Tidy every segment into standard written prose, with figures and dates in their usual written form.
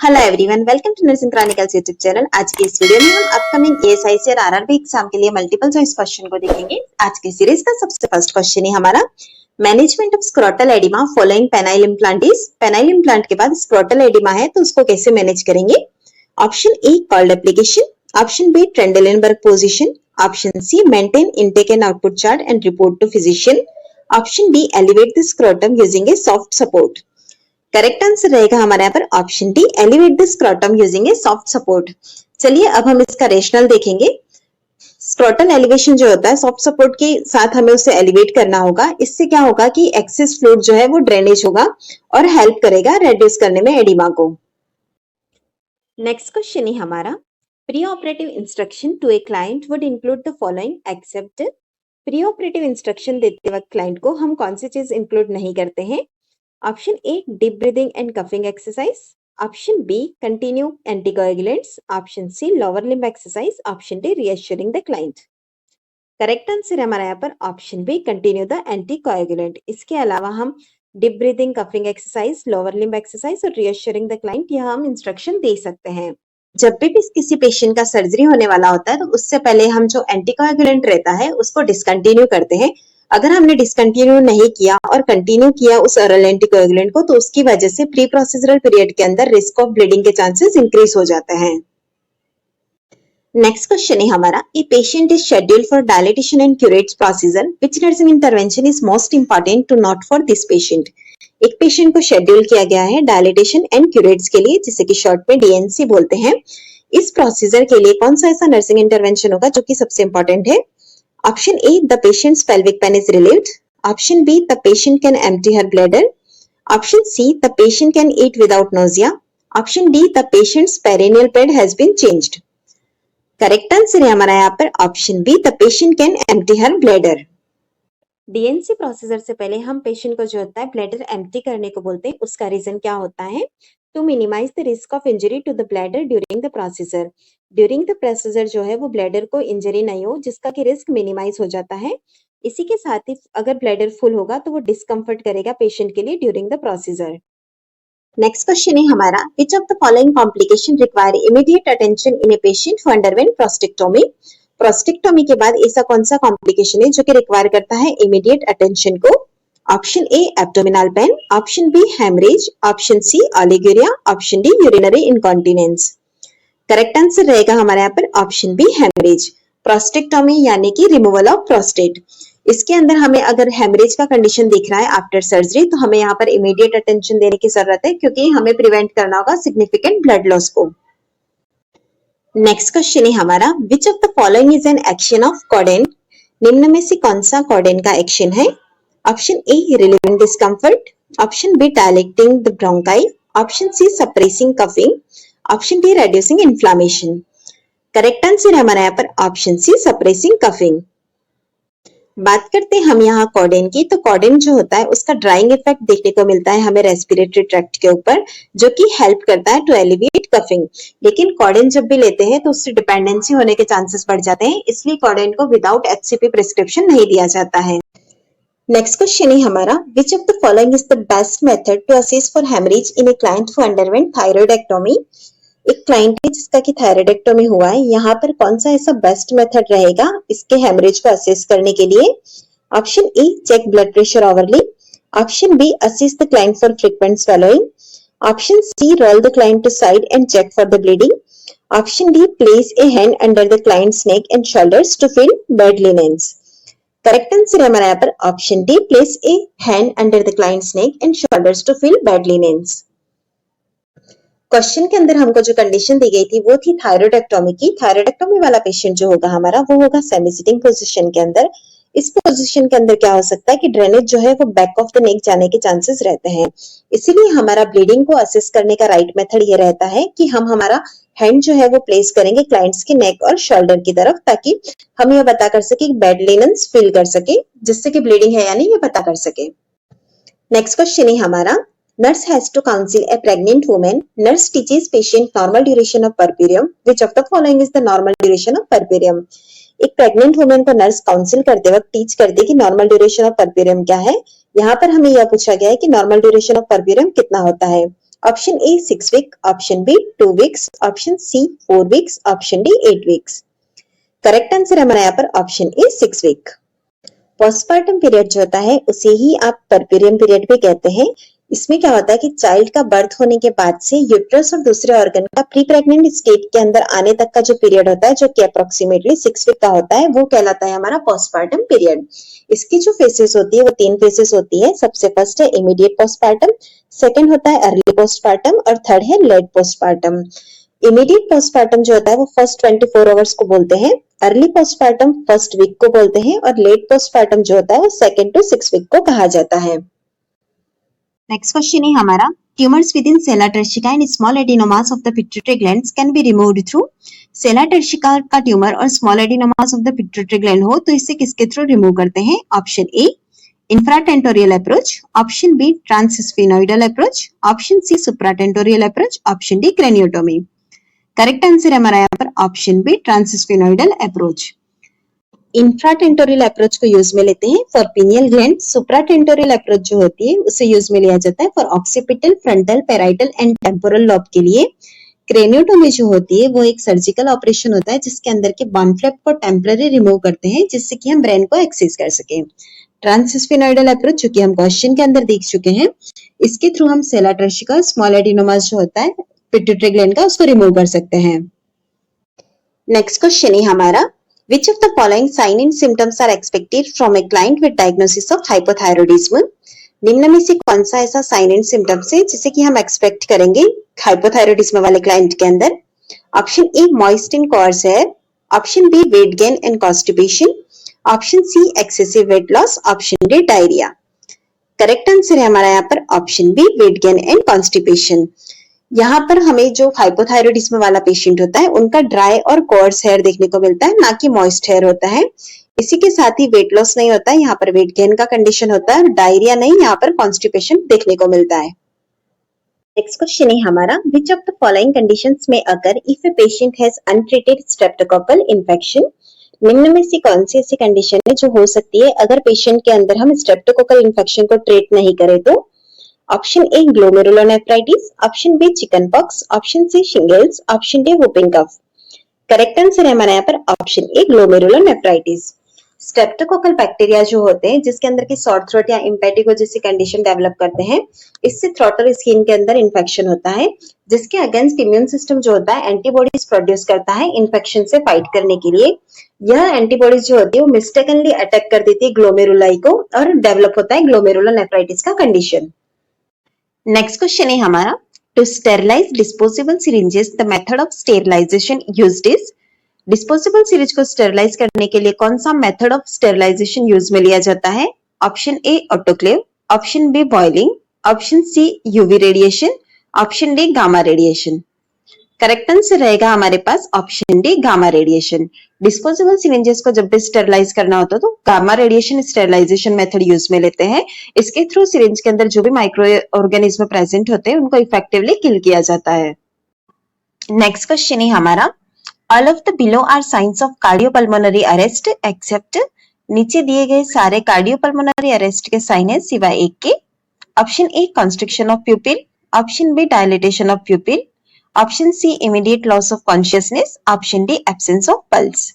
Hello everyone, welcome to nursing chronicles YouTube channel. आज की इस वीडियो में हम अपकमिंग एएसआईसी और आरआरबी एग्जाम के लिए मल्टीपल चॉइस क्वेश्चन को देखेंगे। आज की सीरीज का सबसे फर्स्ट क्वेश्चन है हमारा management of scrotal oedema following penile implant is. Penile implant के बाद स्क्रोटल एडिमा है तो उसको कैसे मैनेज करेंगे। Option A cold application, option B Trendelenburg position, option C maintain intake and output chart and report to physician, option D elevate the scrotum using a soft support. Correct answer रहेगा हमारे यहाँ पर option D elevate the scrotum using a soft support. चलिए अब हम इसका rational देखेंगे। Scrotal elevation जो होता है सॉफ्ट सपोर्ट के साथ हमें उसे एलिवेट करना होगा। इससे क्या होगा कि एक्सेस फ्लूइड जो है वो ड्रेनेज होगा और हेल्प करेगा रेड्यूस करने में एडिमा को। नेक्स्ट क्वेश्चन है हमारा pre operative instruction to a client would include the following except. Pre operative instruction देते वक्त क्लाइंट को हम कौन सी चीज इंक्लूड नहीं करते हैं। Option A deep breathing and coughing exercise, option B continue anticoagulants, option C lower limb exercise, option D reassuring the client. Correct answer है हमारा यहाँ पर option B continue the anticoagulant. इसके अलावा हम deep breathing, coughing exercise, lower limb exercise और reassuring the client यह हम इंस्ट्रक्शन दे सकते हैं। जब भी किसी पेशेंट का सर्जरी होने वाला होता है तो उससे पहले हम जो एंटीकोएगुलेंट रहता है उसको डिसकंटिन्यू करते हैं। अगर हमने डिसकंटिन्यू नहीं किया और कंटिन्यू किया उस ओरल एंटीकोएगुलेंट को तो उसकी वजह से प्री प्रोसीजरल पीरियड के अंदर रिस्क ऑफ ब्लीडिंग के चांसेस इंक्रीज हो जाते हैं। नेक्स्ट क्वेश्चन है हमारा a patient is scheduled for dilatation and curettage procedure which nursing intervention is most important to note for this patient. एक पेशेंट को शेड्यूल किया गया है डायलिटेशन एंड क्यूरेट्स के लिए जिसे कि शॉर्ट में डीएनसी बोलते हैं। इस प्रोसीजर के लिए कौन सा ऐसा नर्सिंग इंटरवेंशन होगा जो कि सबसे इंपॉर्टेंट है। Option A, the patient's pelvic pain is relieved. Option B, the patient can empty her bladder. Option C, the patient can eat without nausea. Option D, the patient's perineal pad has been changed. Correct answer है हमारा यहाँ पर option B, the patient can empty her bladder. D and C procedure से पहले हम patient को जो होता है ब्लैडर एम्प्टी करने को बोलते हैं। उसका रीजन क्या होता है to minimise the risk of injury to the bladder during the procedure. During the procedure जो है वो ब्लैडर को इंजरी नहीं हो जिसका कि रिस्क मिनिमाइज हो जाता है। इसी के साथ ही अगर ब्लैडर फुल होगा तो वो डिस्कम्फर्ट करेगा पेशेंट के लिए during the procedure. Next question है हमारा which of the following complication require immediate attention in a patient who underwent prostatectomy. Prostatectomy के बाद ऐसा कौन सा कॉम्प्लिकेशन है जो कि रिक्वायर करता है इमीडिएट अटेंशन को। Option A abdominal pain, option B haemorrhage, option C oliguria, option D urinary incontinence. Correct answer रहेगा हमारे यहाँ पर ऑप्शन बी हेमरेज। प्रोस्टेक्टोमी यानी कि रिमूवल ऑफ प्रोस्टेट। इसके अंदर हमें अगर हेमरेज का कंडीशन दिख रहा है आफ्टर सर्जरी तो हमें यहाँ पर इमीडिएट अटेंशन देने की जरूरत है क्योंकि हमें प्रिवेंट करना होगा सिग्निफिकेंट ब्लड लॉस को। नेक्स्ट क्वेश्चन है हमारा which of the following is an action of codeine. निम्न में से कौन सा कॉडेन का एक्शन है। Option A relieving discomfort, option B dilating the bronchi, option C suppressing coughing, option D reducing inflammation. Correct answer है हमारा यहाँ पर ऑप्शन सी सप्रेसिंग कफिंग। बात करते हैं हम यहाँ कॉडेन की तो कॉडेन जो होता है उसका ड्राइंग इफेक्ट देखने को मिलता है हमें रेस्पिरेटरी ट्रैक्ट के ऊपर जो कि हेल्प करता है टू एलिविएट कफिंग। लेकिन कॉडेन जब भी लेते हैं तो उससे डिपेंडेंसी होने के चांसेस बढ़ जाते हैं, इसलिए कॉडेन को विदाउट एचसीपी प्रिस्क्रिप्शन नहीं दिया जाता है। नेक्स्ट क्वेश्चन है हमारा which of the following is the best method to assess for haemorrhage in a client who underwent thyroidectomy. एक क्लाइंट है जिसका कि थायराइडेक्टोमी हुआ है, यहाँ पर कौन सा ऐसा बेस्ट मेथड रहेगा इसके हेमरेज को असेस करने के लिए। Option A check blood pressure hourly, option B assess the client for frequent swallowing, option C roll the client to side and check for the bleeding, option D place a hand under the client's neck and shoulders to feel bed linens. Correct answer है हमारा यहाँ पर option D place a hand under the client's neck and shoulders to feel bed linens. Question के अंदर हमको जो condition दी गई थी वो थी थायराइडेक्टोमी की। थायराइडेक्टोमी वाला पेशेंट जो होगा हमारा वो होगा सेमी सिटिंग पोजीशन के अंदर। इस पोजीशन के अंदर क्या हो सकता है कि ड्रेनेज जो है वो बैक ऑफ द नेक जाने के चांसेस रहते हैं, इसीलिए हमारा ब्लीडिंग को असेस करने का राइट मेथड ये रहता है कि हम हमारा हैंड जो है वो प्लेस करेंगे क्लाइंट्स के नेक और शोल्डर की तरफ ताकि हम ये पता कर सके बेड लिनेंस फील कर सके जिससे कि ब्लीडिंग है या नहीं ये पता कर सके। नेक्स्ट क्वेश्चन है हमारा nurse has to counsel a pregnant woman. Nurse teaches patient normal duration of puerperium. Which of the following is the normal duration of puerperium? एक प्रेग्नेंट वुमेन को नर्स काउंसिल करते वक्त टीच कर दे कि normal duration of puerperium क्या है। यहाँ पर हमें यह पूछा गया है कि नॉर्मल ड्यूरेशन ऑफ परप्यूरियम कितना होता है। Option A 6 week, option B 2 weeks, option C 4 weeks, option D 8 weeks. Correct answer हमारा यहाँ पर option A 6 week. Postpartum period जो होता है उसे ही आप परपेरियम पीरियड भी कहते हैं। इसमें क्या होता है कि चाइल्ड का बर्थ होने के बाद से यूट्रस और दूसरे ऑर्गन का प्री प्रेग्नेंट स्टेट के अंदर आने तक का जो पीरियड होता है, जो कि अप्रोक्सीमेटली 6 वीक का होता है, वो कहलाता है हमारा पोस्टपार्टम पीरियड। इसकी जो फेसेस होती है वो 3 फेसेस होती है। सबसे फर्स्ट है इमीडिएट पोस्टपार्टम, सेकंड होता है अर्ली पोस्टपार्टम और थर्ड है लेट पोस्टपार्टम। इमीडिएट पोस्टपार्टम जो होता है वो फर्स्ट 24 आवर्स को बोलते हैं, अर्ली पोस्टपार्टम फर्स्ट वीक को बोलते हैं और लेट पोस्टपार्टम जो होता है वो 2nd to 6th वीक को कहा जाता है। नेक्स्ट क्वेश्चन है हमारा, tumours within sella turcica and small adenomas of the pituitary glands can be removed through. Sella turcica का ट्यूमर और small adenomas of the pituitary gland हो तो इसे किसके थ्रू रिमूव करते हैं? Option A infratentorial approach, option B transsphenoidal approach, option C supratentorial approach, option D craniotomy. Correct answer हमारा यहाँ पर option B transsphenoidal approach. Infratentorial approach को यूज में लेते हैं for pineal gland. Supratentorial approach जो होती है उसे यूज में लिया जाता है for occipital, frontal, parietal and temporal lobe के लिए। क्रेनियोटोमी जो होती है वो एक सर्जिकल ऑपरेशन होता है जिसके अंदर के बोन फ्लैप को टेम्पररी रिमूव करते हैं जिससे कि हम ब्रेन को एक्सेस कर सके। ट्रांसस्फिनोइडल अप्रोच जो कि हम क्वेश्चन के अंदर देख चुके हैं, इसके थ्रू हम सेला टर्शिका, स्मॉल एडिनोमास जो होता है पिट्यूटरी ग्लैंड का, उसको रिमूव कर सकते हैं। नेक्स्ट क्वेश्चन है हमारा, which of the following sign and symptoms are expected from a client with diagnosis of hypothyroidism? निम्न में से कौन सा ऐसा साइन एंड सिम्टम्स है जिसे कि हम एक्सपेक्ट करेंगे हाइपोथायरॉइडिज्म वाले क्लाइंट के अंदर? Option A moist and coarse hair, option B weight gain and constipation, option C excessive weight loss, option D diarrhoea. Correct answer है हमारा यहाँ पर option B weight gain and constipation. यहाँ पर हमें जो हाइपोथायरॉइडिज्म वाला पेशेंट होता है उनका ड्राई और कोर्स हेयर देखने को मिलता है, ना कि मॉइस्ट हेयर होता है। इसी के साथ ही वेट लॉस नहीं होता है, यहाँ पर वेट गेन का कंडीशन होता है, डायरिया नहीं, यहाँ पर कॉन्स्टिपेशन देखने को मिलता है। नेक्स्ट क्वेश्चन है हमारा, which of the following conditions में अगर if a patient has untreated streptococcal infection? निम्न में से कौन सी ऐसी कंडीशन है जो हो सकती है अगर पेशेंट के अंदर हम स्ट्रेप्टोकोकल इन्फेक्शन को ट्रीट नहीं करें तो? Option A glomerulonephritis, option B chicken pox, option C shingles, option D whooping cough. Correct answer है हमारा यहाँ पर option A glomerulonephritis. Streptococcal bacteria जो होते हैं जिसके अंदर की सॉर थ्रोट या इम्पेटिगो जैसी कंडीशन डेवलप करते हैं, इससे थ्रोट और स्किन के अंदर इन्फेक्शन होता है जिसके अगेंस्ट इम्यून सिस्टम जो होता है एंटीबॉडीज प्रोड्यूस करता है इन्फेक्शन से फाइट करने के लिए। यह एंटीबॉडीज जो होती है वो मिस्टेकनली अटैक कर देती है ग्लोमेरुलाई को और डेवलप होता है ग्लोमेरुलोनेफ्राइटिस का कंडीशन। नेक्स्ट क्वेश्चन है हमारा, to sterilise disposable syringes the method of sterilisation used is. Disposable syringe को स्टेरिलाइज करने के लिए कौन सा मेथड ऑफ स्टेरिलाइजेशन यूज में लिया जाता है? Option A autoclave, option B boiling, option C UV radiation, option D gamma radiation. Correct answer रहेगा हमारे पास option D gamma radiation. Disposable syringes को जब भी स्टेरिलाइज करना होता है तो gamma radiation sterilisation method use में लेते हैं। इसके थ्रू सिरिंज के अंदर जो भी माइक्रो ऑर्गेनिज्म प्रेजेंट होते हैं उनको इफेक्टिवली किल किया जाता है। नेक्स्ट क्वेश्चन है हमारा, all of the below are signs of cardiopulmonary arrest except. नीचे दिए गए सारे कार्डियोपल्मोनरी अरेस्ट के साइन है सिवाय एक के। Option A constriction of pupil, option B dilatation of pupil, option C immediate loss of consciousness, option D absence of pulse.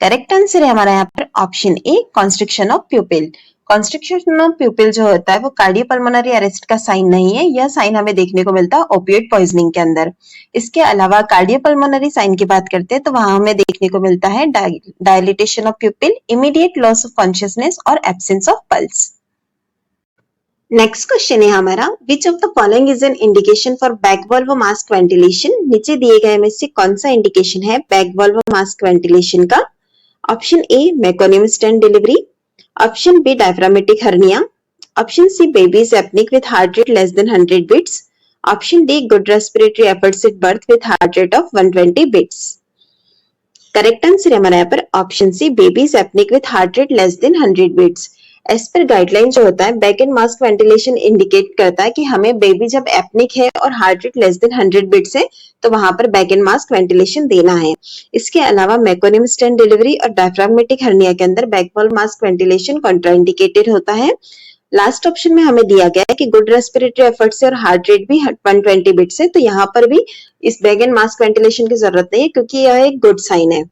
Correct answer है हमारा यहाँ पर option A constriction of pupil. Constriction of pupil जो होता है वो cardiopulmonary arrest का sign नहीं है, यह साइन हमें देखने को मिलता है ओपियोइड पॉइजनिंग के अंदर। इसके अलावा कार्डियोपल्मोनरी साइन की बात करते हैं तो वहां हमें देखने को मिलता है dilatation of pupil, immediate loss of consciousness और absence of pulse. Next question है हमारा, which of the following is an indication for bag valve mask ventilation. नीचे दिए गए में से कौन सा इंडिकेशन है बैक वाल्व मास्क वेंटिलेशन का? Option A meconium stained delivery, option B diaphragmatic hernia, option C babies apnoeic with heart rate less than 100 beats, option D good respiratory efforts eight birth with heart rate of 120 beats. Correct answer है हमारा यहाँ पर option C babies apnoeic with heart rate less than 100 beats. As per guideline जो होता है bag and mask ventilation indicate करता है कि हमें बेबी जब एपनिक है और heart rate less than 100 beats है तो वहां पर बैक एंड मास्क वेंटिलेशन देना है। इसके अलावा मेकोनियम स्टेंट डिलीवरी और डायफ्रामेटिक हर्निया के अंदर back valve mask ventilation contraindicated होता है। लास्ट ऑप्शन में हमें दिया गया है कि गुड रेस्पिरेटरी एफर्ट से और हार्ट रेट भी 120 बीट से, तो यहाँ पर भी इस बैग एंड मास्क वेंटिलेशन की जरूरत नहीं है क्योंकि यह एक गुड साइन है।